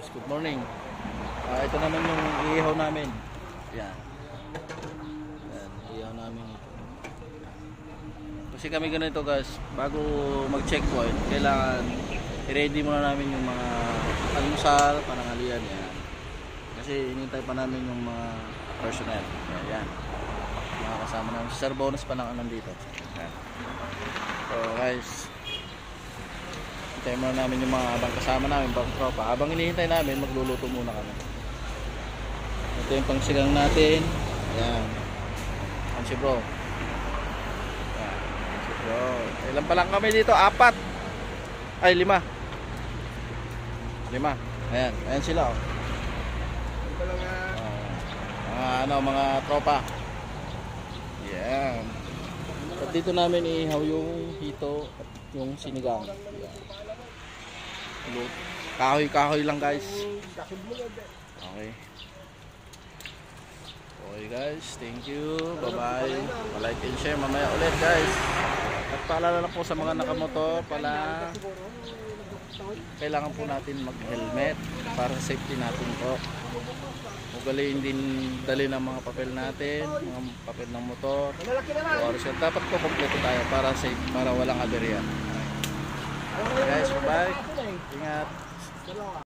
guys, good morning. Ito naman yung iihaw namin. Yan. Yan, iihaw namin ito. Kasi kami ganito guys, bago mag-checkpoint, kailangan i-ready muna namin yung mga almusal, panangalian yan. Kasi hinintay pa namin yung mga personnel. Yan. Mga kasama namin. Si Sir Bonus pa lang nandito. Yan. So guys, hintayin muna namin yung mga abang kasama namin, bang tropa. Habang hinihintay namin, magluluto muna kami. Ito yung pangsigang natin. Ayan. Ansi bro. Ayan. Ansi bro. Ilan pa lang kami dito? 4. Ay, 5. 5. Ayan. Ayan sila oh. Mga tropa. Ayan. At dito namin ihaw yung hito at yung sinigang. Kahoy-kahoy lang guys. Okay. Okay guys, thank you. Bye-bye. Like and share mamaya ulit guys. At paalala lang po sa mga nakamotor pala, kailangan po natin mag-helmet para sa safety natin po. Ugaliin din dali ng mga papel natin, mga papel ng motor. Dapat po kompleto tayo para safe, para walang aberya. Okay guys, bye. Ingat.